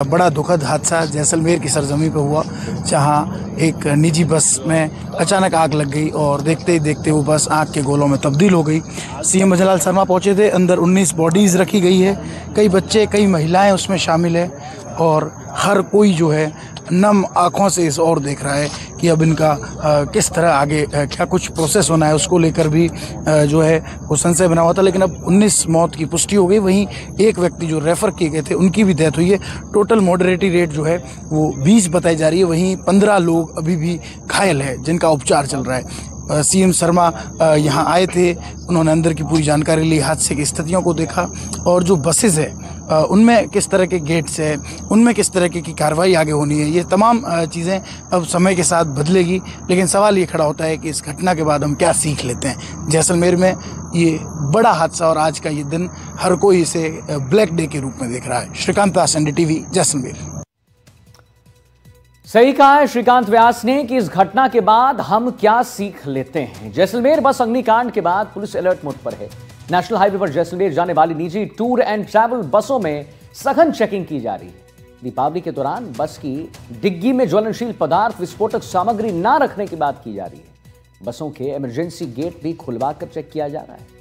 बड़ा दुखद हादसा जैसलमेर की सरजमी पर हुआ, जहां एक निजी बस में अचानक आग लग गई और देखते ही देखते वो बस आग के गोलों में तब्दील हो गई। सीएम भजनलाल शर्मा पहुंचे थे। अंदर 19 बॉडीज़ रखी गई है, कई बच्चे कई महिलाएं उसमें शामिल है और हर कोई जो है नम आँखों से इस ओर देख रहा है कि अब इनका किस तरह आगे क्या कुछ प्रोसेस होना है, उसको लेकर भी जो है वो संशय बना हुआ था। लेकिन अब 19 मौत की पुष्टि हो गई। वहीं एक व्यक्ति जो रेफ़र किए गए थे उनकी भी डेथ हुई है। टोटल मॉर्टेलिटी रेट जो है वो 20 बताई जा रही है। वहीं 15 लोग अभी भी घायल है जिनका उपचार चल रहा है। सीएम शर्मा यहाँ आए थे, उन्होंने अंदर की पूरी जानकारी ली, हादसे की स्थितियों को देखा और जो बसेज़ है उनमें किस तरह के गेट्स है, उनमें किस तरह की कार्रवाई आगे होनी है, ये तमाम चीज़ें अब समय के साथ बदलेगी। लेकिन सवाल ये खड़ा होता है कि इस घटना के बाद हम क्या सीख लेते हैं। जैसलमेर में ये बड़ा हादसा और आज का ये दिन हर कोई इसे ब्लैक डे के रूप में देख रहा है। श्रीकांत व्यास, NDTV, जैसलमेर। सही कहा है श्रीकांत व्यास ने कि इस घटना के बाद हम क्या सीख लेते हैं। जैसलमेर बस अग्निकांड के बाद पुलिस अलर्ट मोड पर है। नेशनल हाईवे पर जैसलमेर जाने वाली निजी टूर एंड ट्रैवल बसों में सघन चेकिंग की जा रही है। दीपावली के दौरान बस की डिग्गी में ज्वलनशील पदार्थ, विस्फोटक सामग्री न रखने की बात की जा रही है। बसों के इमरजेंसी गेट भी खुलवा कर चेक किया जा रहा है।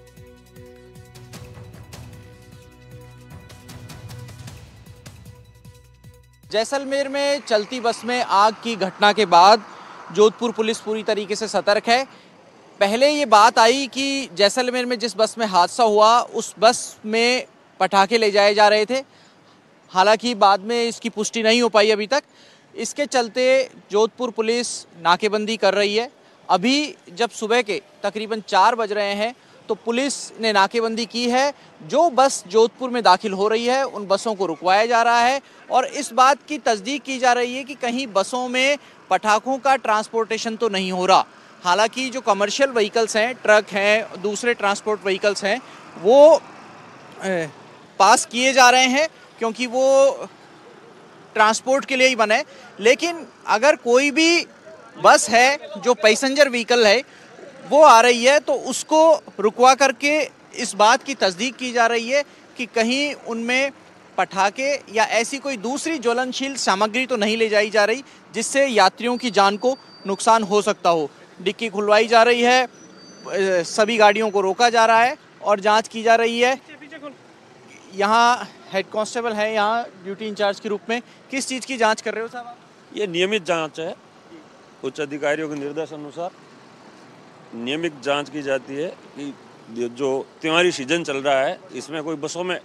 जैसलमेर में चलती बस में आग की घटना के बाद जोधपुर पुलिस पूरी तरीके से सतर्क है। पहले ये बात आई कि जैसलमेर में जिस बस में हादसा हुआ उस बस में पटाखे ले जाए जा रहे थे। हालांकि बाद में इसकी पुष्टि नहीं हो पाई अभी तक। इसके चलते जोधपुर पुलिस नाकेबंदी कर रही है। अभी जब सुबह के तकरीबन 4 बज रहे हैं तो पुलिस ने नाकेबंदी की है। जो बस जोधपुर में दाखिल हो रही है उन बसों को रुकवाया जा रहा है और इस बात की तस्दीक की जा रही है कि कहीं बसों में पटाखों का ट्रांसपोर्टेशन तो नहीं हो रहा। हालांकि जो कमर्शियल व्हीकल्स हैं, ट्रक हैं, दूसरे ट्रांसपोर्ट व्हीकल्स हैं, वो पास किए जा रहे हैं क्योंकि वो ट्रांसपोर्ट के लिए ही बने। लेकिन अगर कोई भी बस है जो पैसेंजर व्हीकल है वो आ रही है तो उसको रुकवा करके इस बात की तस्दीक की जा रही है कि कहीं उनमें पटाखे या ऐसी कोई दूसरी ज्वलनशील सामग्री तो नहीं ले जाई जा रही जिससे यात्रियों की जान को नुकसान हो सकता हो। डिक्की खुलवाई जा रही है, सभी गाड़ियों को रोका जा रहा है और जांच की जा रही है। यहाँ हेड कांस्टेबल है, यहाँ ड्यूटी इंचार्ज के रूप में। किस चीज़ की जांच कर रहे हो साहब आप? ये नियमित जांच है। उच्च अधिकारियों के निर्देश अनुसार नियमित जांच की जाती है कि जो त्योहारी सीजन चल रहा है इसमें कोई बसों में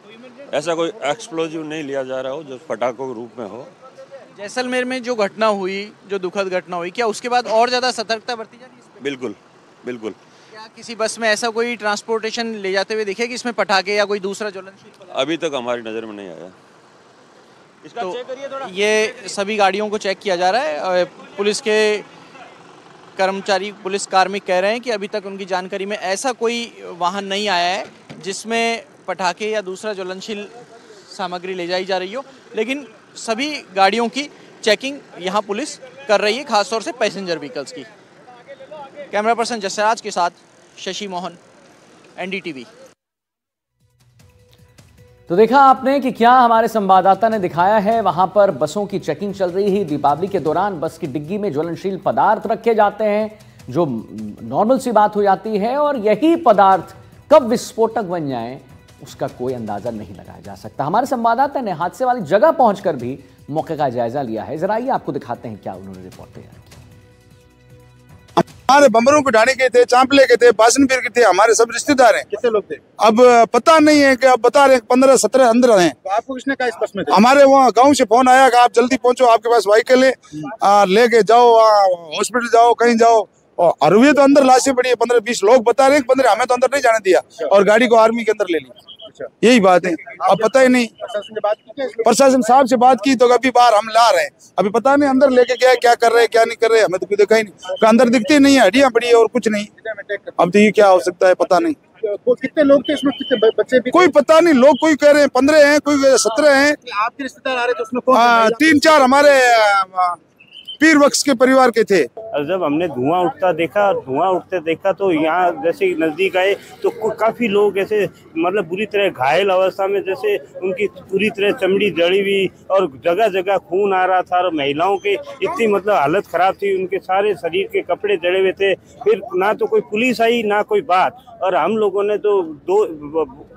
ऐसा कोई एक्सप्लोजिव नहीं लिया जा रहा हो जो पटाखों के रूप में हो। जैसलमेर में जो घटना हुई, जो दुखद घटना हुई, क्या उसके बाद और ज़्यादा सतर्कता बरती जा रही है? बिल्कुल बिल्कुल। क्या किसी बस में ऐसा कोई ट्रांसपोर्टेशन ले जाते हुए दिखे कि इसमें पटाखे या कोई दूसरा ज्वलनशील? अभी तक हमारी नज़र में नहीं आया। इसका चेक करिए थोड़ा। ये सभी गाड़ियों को चेक किया जा रहा है और पुलिस के कर्मचारी, पुलिस कार्मिक कह रहे हैं कि अभी तक उनकी जानकारी में ऐसा कोई वाहन नहीं आया है जिसमें पटाखे या दूसरा ज्वलनशील सामग्री ले जाई जा रही हो। लेकिन सभी गाड़ियों की चेकिंग यहाँ पुलिस कर रही है, खासतौर से पैसेंजर व्हीकल्स की। कैमरा पर्सन जसराज के साथ शशि मोहन, NDTV। तो देखा आपने कि क्या हमारे संवाददाता ने दिखाया है। वहां पर बसों की चेकिंग चल रही है। दीपावली के दौरान बस की डिग्गी में ज्वलनशील पदार्थ रखे जाते हैं, जो नॉर्मल सी बात हो जाती है, और यही पदार्थ कब विस्फोटक बन जाएं उसका कोई अंदाजा नहीं लगाया जा सकता। हमारे संवाददाता ने हादसे वाली जगह पहुंचकर भी मौके का जायजा लिया है। जरा आइए आपको दिखाते हैं क्या उन्होंने रिपोर्ट तैयार की। हमारे बम्बरों को ढाने के थे, चांपले के थे, बासनपीर के थे, हमारे सब रिश्तेदार हैं। कितने लोग थे? अब पता नहीं है कि अब बता रहे 15-17 अंदर हैं। तो आपको किसने कहा इस बस में थे? हमारे वहाँ गांव से फोन आया कि आप जल्दी पहुंचो, आपके पास व्हीकल है, लेके जाओ, हॉस्पिटल जाओ, कहीं जाओ। और वे तो अंदर लाशें पड़ी है, 15-20 लोग बता रहे हैं, 15 हमें तो अंदर नहीं जाने दिया और गाड़ी को आर्मी के अंदर ले ली। यही बात है, अब पता ही नहीं। प्रशासन से बात की क्या? प्रशासन साहब से बात की तो अभी बाहर हम ला रहे हैं, अभी पता नहीं अंदर लेके गया, क्या कर रहे हैं क्या नहीं कर रहे, हमें तो कोई देखा ही नहीं। अंदर दिखती नहीं है, हड्डियां पड़ी है और कुछ नहीं। अब तो ये क्या हो सकता है पता नहीं। तो कितने लोग थे इसमें? कितने बच्चे भी? कोई पता नहीं, लोग कोई कह रहे हैं 15 हैं, कोई 17 हैं। आपके रिश्तेदार आ रहे थे उसमें कौन? 3-4 हमारे पीर वक्स के परिवार के थे। और जब हमने धुआं उठते देखा तो यहाँ जैसे नजदीक आए तो काफी लोग ऐसे मतलब बुरी तरह घायल अवस्था में, जैसे उनकी पूरी तरह चमड़ी जड़ी हुई और जगह जगह खून आ रहा था। और महिलाओं के इतनी मतलब हालत खराब थी, उनके सारे शरीर के कपड़े जड़े हुए थे। फिर ना तो कोई पुलिस आई ना कोई बात, और हम लोगों ने तो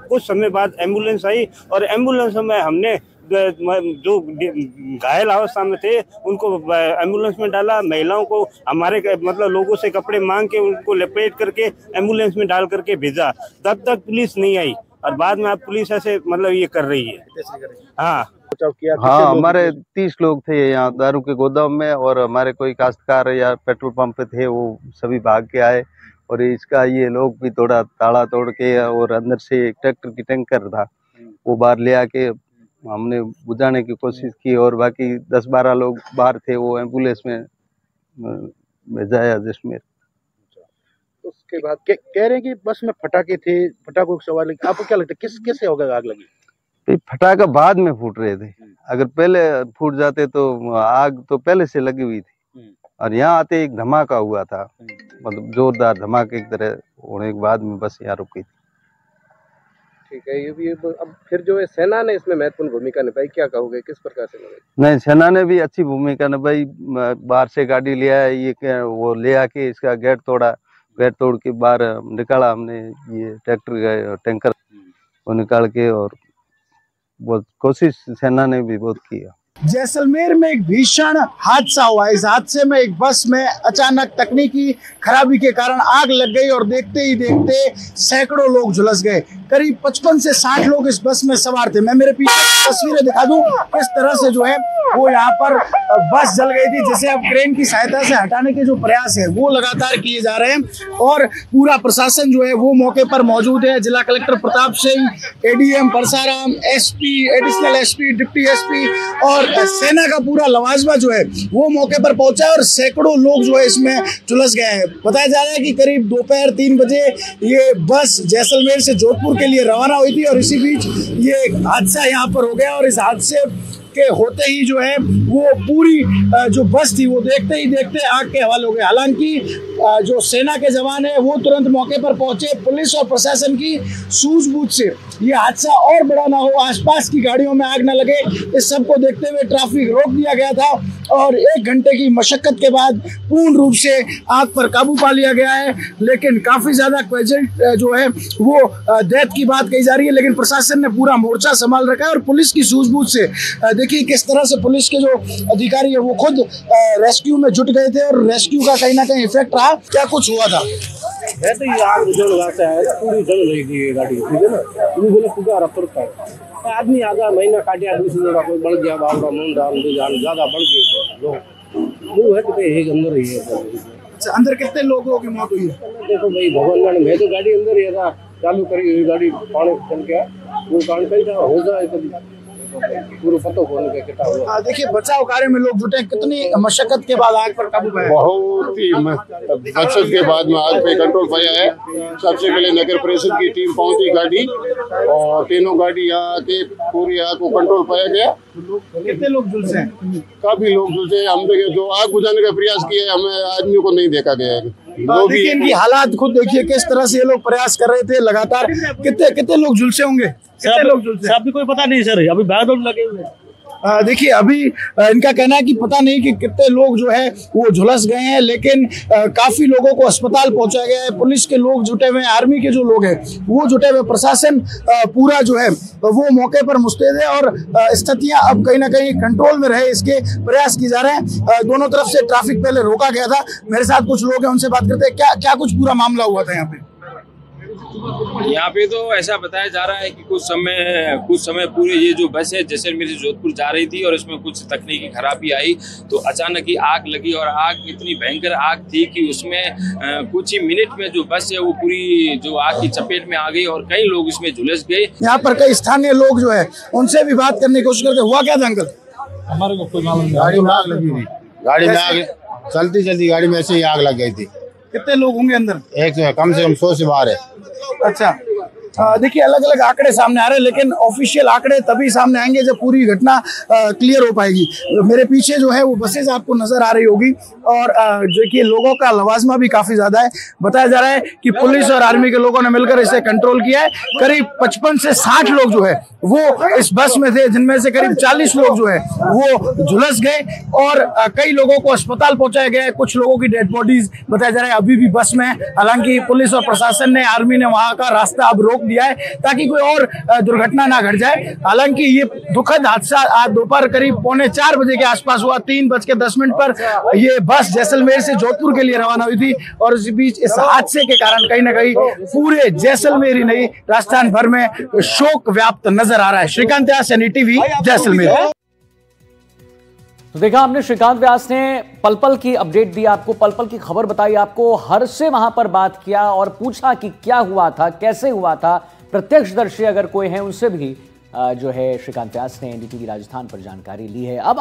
कुछ समय बाद एम्बुलेंस आई और एम्बुलेंस में हमने जो घायल अवस्था में थे उनको एम्बुलेंस में डाला। महिलाओं को हमारे मतलब लोगों से कपड़े मांग के उनको लपेट करके एम्बुलेंस में डाल करके भेजा। तब तक पुलिस नहीं आई और बाद में अब पुलिस ऐसे मतलब ये कर रही है। हाँ हमारे 30 लोग थे यहाँ दारू के गोदाम में, और हमारे कोई काश्तकार या पेट्रोल पंप पे थे, वो सभी भाग के आए। और इसका ये लोग भी थोड़ा ताला तोड़ के और अंदर से ट्रैक्टर की टैंकर था वो बाहर ले आके हमने बुझाने की कोशिश की, और बाकी 10-12 लोग बाहर थे वो एम्बुलेंस में भेजाया जैसलमेर। उसके बाद कह रहे हैं कि बस में फटाके थे, फटाकों के सवाल। आपको क्या लगता है किससे होगा आग लगी? फटाका बाद में फूट रहे थे, अगर पहले फूट जाते तो आग तो पहले से लगी हुई थी। और यहाँ आते एक धमाका हुआ था, मतलब जोरदार धमाके की तरह होने के बाद में बस यहाँ रुकी थी। ठीक है, ये भी अब फिर जो है सेना ने इसमें महत्वपूर्ण भूमिका निभाई, क्या कहोगे, किस प्रकार से निभाई? नहीं, सेना ने भी अच्छी भूमिका निभाई। बाहर से गाड़ी ले आया, ये वो ले आके इसका गेट तोड़ा, गेट तोड़ के बाहर निकाला हमने ये ट्रैक्टर का टैंकर वो निकाल के, और बहुत कोशिश सेना ने भी बहुत किया। जैसलमेर में एक भीषण हादसा हुआ। इस हादसे में एक बस में अचानक तकनीकी खराबी के कारण आग लग गई और देखते ही देखते सैकड़ों लोग झुलस गए। करीब 55 से 60 लोग इस बस में सवार थे। मैं मेरे पीछे तस्वीरें दिखा दूं, किस तरह से जो है वो यहाँ पर बस जल गई थी, जिसे अब क्रेन की सहायता से हटाने के जो प्रयास है वो लगातार किए जा रहे हैं। और पूरा प्रशासन जो है वो मौके पर मौजूद है। जिला collector Pratap Singh, ADM Parasaram, SP, additional SP, deputy SP और सेना का पूरा लवाजमा जो है वो मौके पर पहुंचा और सैकड़ों लोग जो है इसमें झुलस गए हैं। बताया जा रहा है कि करीब दोपहर 3 बजे ये बस जैसलमेर से जोधपुर के लिए रवाना हुई थी और इसी बीच ये हादसा यहाँ पर हो गया। और इस हादसे के होते ही जो है वो पूरी जो बस थी वो देखते ही देखते आग के हवाले हो गए। हालांकि जो सेना के जवान है वो तुरंत मौके पर पहुंचे। पुलिस और प्रशासन की सूझबूझ से ये हादसा और बड़ा ना हो, आसपास की गाड़ियों में आग न लगे, इस सब को देखते हुए ट्रैफिक रोक दिया गया था और 1 घंटे की मशक्कत के बाद पूर्ण रूप से आग पर काबू पा लिया गया है। लेकिन काफी ज्यादा क्वेजल्ट जो है वो डेथ की बात कही जा रही है, लेकिन प्रशासन ने पूरा मोर्चा संभाल रखा है। और पुलिस की सूझबूझ से देखिए किस तरह से पुलिस के जो अधिकारी है वो खुद रेस्क्यू में जुट गए थे और रेस्क्यू का कहीं ना कहीं इफेक्ट रहा। क्या कुछ हुआ था? वैसे ही आग जल लगाता है, पूरी जल रही थी गाड़ी, ठीक है ना, बोले पूरा रफ्तार पर आदमी आधा महीना काटिया, दूसरी जगह कोई बढ़ गया, बावड़ा मुंह डाल ज्यादा बढ़ गए लोग, वो है तो एक अंदर ही है। अच्छा, अंदर कितने लोगों की मौत हुई है? देखो भाई भगवान, मैं तो गाड़ी अंदर ही था, चालू करी हुई गाड़ी पानी चल गया, वो काम कहीं हो जाए कभी पूरा पता होने का कितना हुआ। देखिए बचाव कार्य में लोग जुटे, कितनी मशक्कत के बाद आग पर काबू पाया? बहुत ही मशक्कत के बाद में आग पे कंट्रोल पाया है। सबसे पहले नगर परिषद की टीम पहुंची गाड़ी और तीनों गाड़ी यहाँ आके पूरी आग को कंट्रोल पाया गया। कितने लोग झुलसे हैं? काफी लोग झुलसे। हम जो आग बुझाने का प्रयास किया है, हमें आदमियों को नहीं देखा गया है। देखिए इनकी हालात खुद देखिए किस तरह से ये लोग प्रयास कर रहे थे लगातार। कितने लोग झुलसे होंगे? कितने लोग झुलसे? अभी कोई पता नहीं सर, अभी बैग लगे हुए। देखिए अभी इनका कहना है कि पता नहीं कि कितने लोग जो है वो झुलस गए हैं, लेकिन काफी लोगों को अस्पताल पहुंचाया गया है। पुलिस के लोग जुटे हुए हैं, आर्मी के जो लोग हैं वो जुटे हुए, प्रशासन पूरा जो है वो मौके पर मुस्तैद है और स्थितियां अब कहीं ना कहीं कंट्रोल में रहे इसके प्रयास किए जा रहे हैं। दोनों तरफ से ट्रैफिक पहले रोका गया था। मेरे साथ कुछ लोग हैं, उनसे बात करते हैं। क्या कुछ पूरा मामला हुआ था यहाँ पे? यहाँ पे तो ऐसा बताया जा रहा है कि कुछ समय पूरे ये जो बस है जैसलमेर से जोधपुर जा रही थी और इसमें कुछ तकनीकी खराबी आई तो अचानक ही आग लगी और आग इतनी भयंकर आग थी कि उसमें कुछ ही मिनट में जो बस है वो पूरी जो आग की चपेट में आ गई और कई लोग इसमें झुलस गए। यहाँ पर कई स्थानीय लोग जो है उनसे भी बात करने की कोशिश करते। हुआ क्या था अंकल? हमारे को कोई मालूम नहीं। गाड़ी में आग लगी थी, गाड़ी में आग चलती गाड़ी में ऐसे ही आग लग गई थी। कितने लोग होंगे अंदर? एक कम से कम 100 से बाहर है। अच्छा, देखिए अलग अलग आंकड़े सामने आ रहे हैं, लेकिन ऑफिशियल आंकड़े तभी सामने आएंगे जब पूरी घटना क्लियर हो पाएगी। मेरे पीछे जो है वो बसेज आपको नजर आ रही होगी और देखिए लोगों का लवाजमा भी काफी ज्यादा है। बताया जा रहा है कि पुलिस और आर्मी के लोगों ने मिलकर इसे कंट्रोल किया है। करीब 55 से 60 लोग जो है वो इस बस में थे, जिनमें से करीब 40 लोग जो है वो झुलस गए और कई लोगों को अस्पताल पहुंचाया गया है। कुछ लोगों की डेड बॉडीज बताया जा रहा है अभी भी बस में। हालांकि पुलिस और प्रशासन ने, आर्मी ने वहां का रास्ता अब रोक दिया है ताकि कोई और दुर्घटना ना घट जाए। हालांकि ये दुखद हादसा आज दोपहर करीब 3:45 बजे के आसपास हुआ। 3:10 पर ये बस जैसलमेर से जोधपुर के लिए रवाना हुई थी और इस बीच इस हादसे के कारण कहीं ना कहीं पूरे जैसलमेर ही नहीं, राजस्थान भर में शोक व्याप्त नजर आ रहा है। श्रीकांत व्यास, NDTV, जैसलमेर। तो देखा आपने, श्रीकांत व्यास ने पल पल की अपडेट दी आपको, पल पल की खबर बताई आपको, हर से वहां पर बात किया और पूछा कि क्या हुआ था, कैसे हुआ था। प्रत्यक्षदर्शी अगर कोई है उनसे भी जो है श्रीकांत व्यास ने NDTV राजस्थान पर जानकारी ली है। अब